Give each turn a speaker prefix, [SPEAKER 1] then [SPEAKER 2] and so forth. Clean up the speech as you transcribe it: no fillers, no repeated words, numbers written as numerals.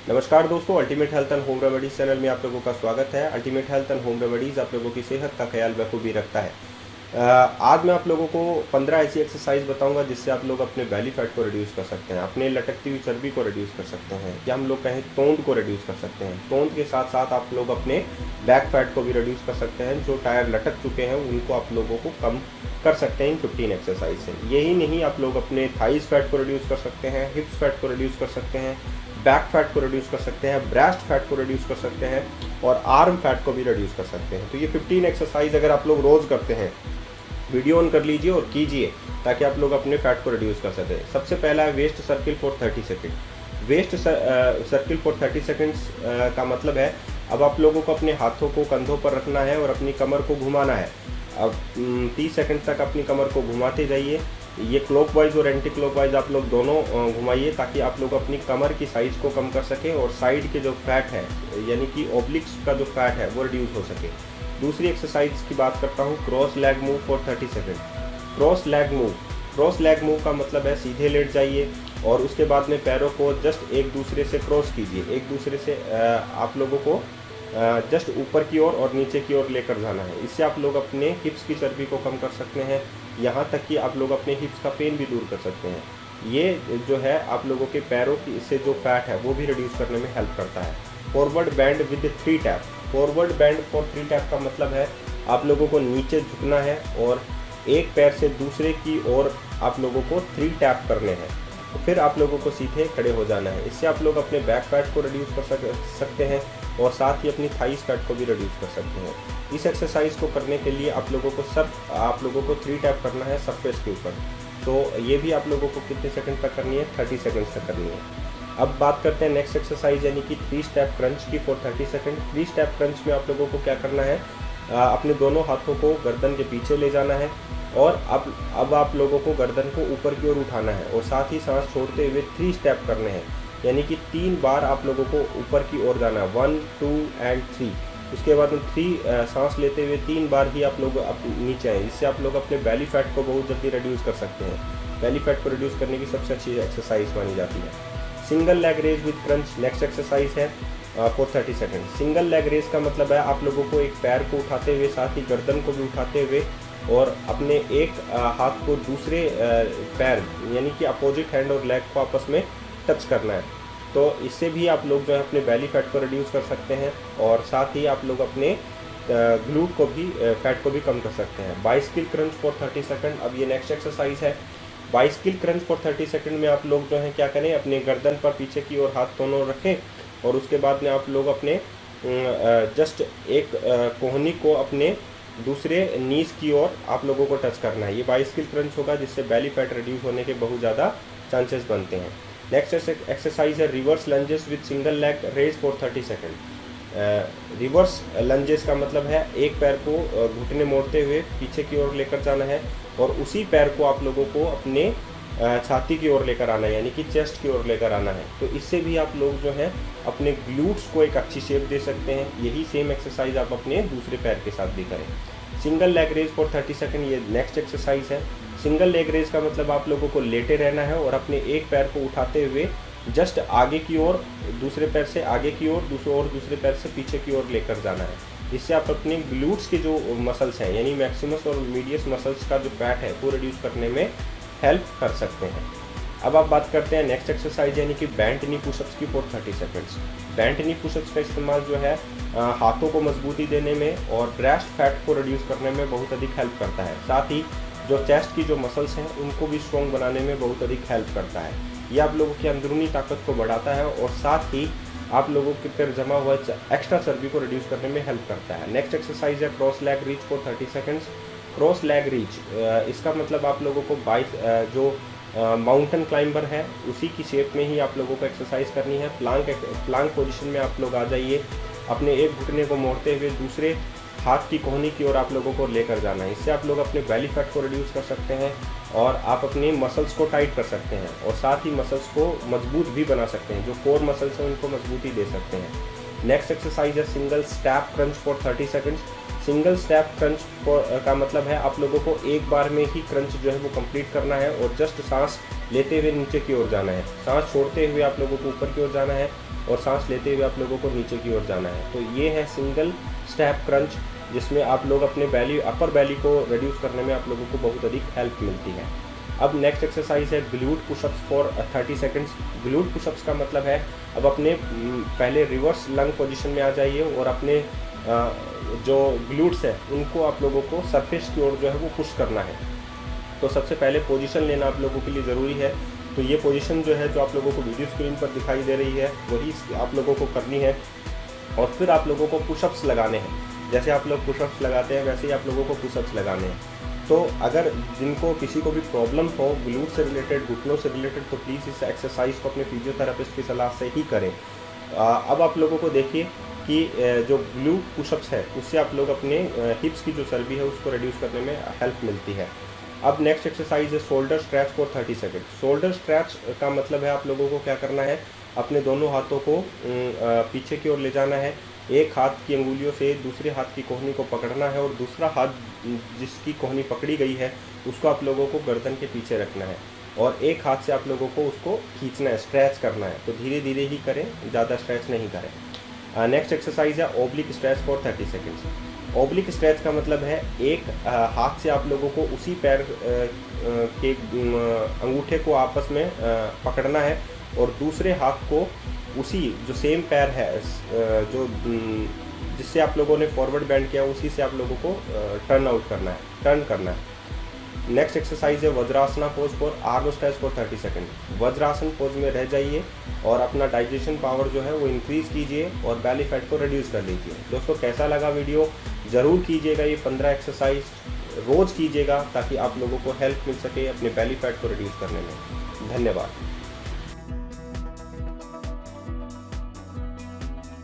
[SPEAKER 1] नमस्कार दोस्तों, ultimate health and home remedies channel में आप लोगों का स्वागत है। Ultimate health and home remedies आप लोगों की सेहत का ख्याल बखूबी रखता है। आज मैं आप लोगों को 15 ऐसी एक्सरसाइज बताऊंगा जिससे आप लोग अपने बेली फैट को रिड्यूस कर सकते हैं, अपने लटकती हुई चर्बी को रिड्यूस कर सकते हैं, या हम लोग कहें तोंद को रिड्यूस कर सकते हैं। तोंद के साथ साथ आप लोग अपने बैक फैट को भी रिड्यूस कर सकते हैं। जो टायर लटक चुके हैं उनको आप लोगों को कम कर सकते हैं इन 15 एक्सरसाइज से। यही नहीं, आप लोग अपने थाइस फैट को रिड्यूस कर सकते हैं, हिप्स फैट को रिड्यूस कर सकते हैं, बैक फैट को रिड्यूस कर सकते हैं, ब्रेस्ट फैट को रिड्यूस कर सकते हैं और आर्म फैट को भी रिड्यूस कर सकते हैं। तो ये 15 एक्सरसाइज अगर आप लोग रोज़ करते हैं, वीडियो ऑन कर लीजिए और कीजिए ताकि आप लोग अपने फैट को रिड्यूस कर सकें। सबसे पहला है waist circle for 30 second. Waist circle for 30 seconds का मतलब है अब आप लोगों को अपने हाथों को कंधों पर रखना है और अपनी कमर को घुमाना है। अब 30 सेकंड तक अपनी कमर को घुमाते जाइए। ये क्लॉकवाइज और एंटी क्लॉकवाइज आप लोग दोनों घुमाइए ताकि आप लोग अपनी कमर की साइज़ को कम कर सकें और साइड के जो फैट है यानी कि ओब्लिक्स का जो फैट है वो रिड्यूस हो सके। दूसरी एक्सरसाइज की बात करता हूँ, cross leg move for 30 second. Cross leg move, cross leg move का मतलब है सीधे लेट जाइए और उसके बाद में पैरों को जस्ट एक दूसरे से क्रॉस कीजिए। एक दूसरे से आप लोगों को जस्ट ऊपर की ओर और नीचे की ओर लेकर जाना है। इससे आप लोग अपने हिप्स की चर्बी को कम कर सकते हैं, यहाँ तक कि आप लोग अपने हिप्स का पेन भी दूर कर सकते हैं। ये जो है आप लोगों के पैरों की से जो फैट है वो भी रिड्यूस करने में हेल्प करता है। Forward band with 3 tap. Forward band for 3 tap का मतलब है आप लोगों को नीचे झुकना है और एक पैर से दूसरे की ओर आप लोगों को 3 टैप करने हैं, फिर आप लोगों को सीधे खड़े हो जाना है। इससे आप लोग अपने बैक फैट को रिड्यूस कर सकते हैं और साथ ही अपनी थाइस फैट को भी रिड्यूस कर सकते हैं। इस एक्सरसाइज को करने के लिए आप लोगों को 3 टैप करना है सरफेस के ऊपर। तो ये भी आप लोगों को कितने सेकंड तक करनी है? 30 सेकंड्स तक करनी है। अब बात करते हैं नेक्स्ट एक्सरसाइज यानी कि 3 स्टेप क्रंच की फॉर 30 सेकंड। 3 स्टेप क्रंच में आप लोगों को क्या करना है? अपने दोनों हाथों को गर्दन के पीछे ले जाना है और अब आप लोगों को गर्दन को ऊपर की ओर उठाना है और साथ ही सांस छोड़ते हुए 3 स्टेप करने हैं, यानी कि 3 बार आप लोगों को ऊपर की ओर जाना है, 1 2 एंड 3। उसके बाद में 3 सांस लेते हुए 3 बार ही आप लोग नीचे आए। इससे आप लोग अपने बेली फैट को बहुत जल्दी रिड्यूस कर सकते हैं। बेली फैट को रिड्यूस करने की सबसे अच्छी एक्सरसाइज मानी जाती है। Single leg raise with crunch next exercise है for 30 second. Single leg raise का मतलब है आप लोगों को एक पैर को उठाते हुए साथ ही गर्दन को भी उठाते हुए और अपने एक हाथ को दूसरे पैर यानी कि अपोजिट हैंड और लेग को आपस में टच करना है। तो इससे भी आप लोग जो है अपने बेली फैट को रिड्यूस कर सकते हैं और साथ ही आप लोग अपने ग्लूट को भी फैट को भी कम कर सकते हैं। Bicycle crunch for 30 second. अब ये नेक्स्ट एक्सरसाइज है। बाइसिकल क्रंच फॉर 30 सेकेंड में आप लोग जो है क्या करें, अपने गर्दन पर पीछे की ओर हाथ दोनों रखें और उसके बाद में आप लोग अपने जस्ट एक कोहनी को अपने दूसरे नीज की ओर आप लोगों को टच करना है। ये बाइसिकल क्रंच होगा जिससे बेली फैट रिड्यूस होने के बहुत ज़्यादा चांसेस बनते हैं। नेक्स्ट एक्सरसाइज है reverse lunges with single leg raise for 30 second. Reverse lunges का मतलब है एक पैर को घुटने मोड़ते हुए पीछे की ओर लेकर जाना है और उसी पैर को आप लोगों को अपने छाती की ओर लेकर आना है, यानी कि चेस्ट की ओर लेकर आना है। तो इससे भी आप लोग जो है अपने ग्लूट्स को एक अच्छी शेप दे सकते हैं। यही सेम एक्सरसाइज आप अपने दूसरे पैर के साथ भी करें। Single leg raise for 30 second ये नेक्स्ट एक्सरसाइज है। सिंगल लेग रेज का मतलब आप लोगों को लेटे रहना है और अपने एक पैर को उठाते हुए जस्ट आगे की ओर, दूसरे पैर से आगे की ओर, दूसरे पैर से पीछे की ओर लेकर जाना है। इससे आप अपने ग्लूट्स के जो मसल्स हैं यानी मैक्सिमस और मीडियस मसल्स का जो फैट है वो रिड्यूस करने में हेल्प कर सकते हैं। अब आप बात करते हैं नेक्स्ट एक्सरसाइज यानी कि बेंट नी पुशअप्स की for 30 seconds. Bent knee pushups का इस्तेमाल जो है हाथों को मजबूती देने में और ब्रेस्ट फैट को रिड्यूस करने में बहुत अधिक हेल्प करता है। साथ ही जो चेस्ट की जो मसल्स हैं उनको भी स्ट्रॉन्ग बनाने में बहुत अधिक हेल्प करता है। ये आप लोगों की अंदरूनी ताकत को बढ़ाता है और साथ ही आप लोगों के पर जमा हुआ एक्स्ट्रा चर्बी को रिड्यूस करने में हेल्प करता है। नेक्स्ट एक्सरसाइज है cross leg reach for 30 seconds. Cross leg reach इसका मतलब आप लोगों को जो माउंटेन क्लाइंबर है उसी की शेप में ही आप लोगों को एक्सरसाइज करनी है। प्लांक पोजीशन में आप लोग आ जाइए। अपने एक घुटने को मोड़ते हुए दूसरे हाथ की कोहनी की ओर आप लोगों को लेकर जाना है। इससे आप लोग अपने बेली फैट को रिड्यूस कर सकते हैं और आप अपने मसल्स को टाइट कर सकते हैं और साथ ही मसल्स को मजबूत भी बना सकते हैं। जो कोर मसल्स हैं उनको मजबूती दे सकते हैं। नेक्स्ट एक्सरसाइज है single step crunch for 30 seconds. Single step crunch का मतलब है आप लोगों को एक बार में ही क्रंच जो है वो कंप्लीट करना है और जस्ट सांस लेते हुए नीचे की ओर जाना है। सांस छोड़ते हुए आप लोगों को ऊपर की ओर जाना है और सांस लेते हुए आप लोगों को नीचे की ओर जाना है। तो ये है सिंगल स्टेप क्रंच, जिसमें आप लोग अपने बैली अपर बैली को रिड्यूस करने में आप लोगों को बहुत अधिक हेल्प मिलती है। अब नेक्स्ट एक्सरसाइज है glute pushups for 30 seconds. Glute pushups का मतलब है अब अपने पहले रिवर्स लंग पोजीशन में आ जाइए और अपने जो ग्लूट्स है उनको आप लोगों को सरफेस की ओर जो है वो पुश करना है। तो सबसे पहले पोजीशन लेना आप लोगों के लिए ज़रूरी है। तो ये पोजीशन जो है जो आप लोगों को वीडियो स्क्रीन पर दिखाई दे रही है वही आप लोगों को करनी है। और फिर आप लोगों को पुशअप्स लगाने हैं। जैसे आप लोग पुशअप्स लगाते हैं वैसे ही आप लोगों को पुशअप्स लगाने हैं। तो अगर जिनको किसी को भी प्रॉब्लम हो ग्लूट से रिलेटेड, घुटनों से रिलेटेड, तो प्लीज़ इस एक्सरसाइज को अपने फिजियोथेरेपिस्ट की सलाह से ही करें। अब आप लोगों को देखिए कि जो ग्लूट पुशअप्स है उससे आप लोग अपने हिप्स की जो चर्बी है उसको रिड्यूस करने में हेल्प मिलती है। अब नेक्स्ट एक्सरसाइज है shoulder stretch for 30 second. Shoulder stretch का मतलब है आप लोगों को क्या करना है, अपने दोनों हाथों को पीछे की ओर ले जाना है। एक हाथ की अंगुलियों से दूसरे हाथ की कोहनी को पकड़ना है और दूसरा हाथ जिसकी कोहनी पकड़ी गई है उसको आप लोगों को गर्दन के पीछे रखना है और एक हाथ से आप लोगों को उसको खींचना है, स्ट्रेच करना है। तो धीरे धीरे ही करें, ज़्यादा स्ट्रेच नहीं करें। नेक्स्ट एक्सरसाइज है oblique stretch for 30 seconds. Oblique stretch का मतलब है एक हाथ से आप लोगों को उसी पैर के अंगूठे को आपस में पकड़ना है और दूसरे हाथ को उसी जो सेम पैर है जो जिससे आप लोगों ने फॉरवर्ड बेंड किया उसी से आप लोगों को टर्न करना है। नेक्स्ट एक्सरसाइज है Vajrasana pose for arm stretch for 30 second. Vajrasana pose में रह जाइए और अपना डाइजेशन पावर जो है वो इंक्रीज कीजिए और बेली फैट को रिड्यूस कर लीजिए। दोस्तों कैसा लगा वीडियो ज़रूर कीजिएगा। ये 15 एक्सरसाइज रोज़ कीजिएगा ताकि आप लोगों को हेल्प मिल सके अपने बेली फैट को रिड्यूस करने में। धन्यवाद।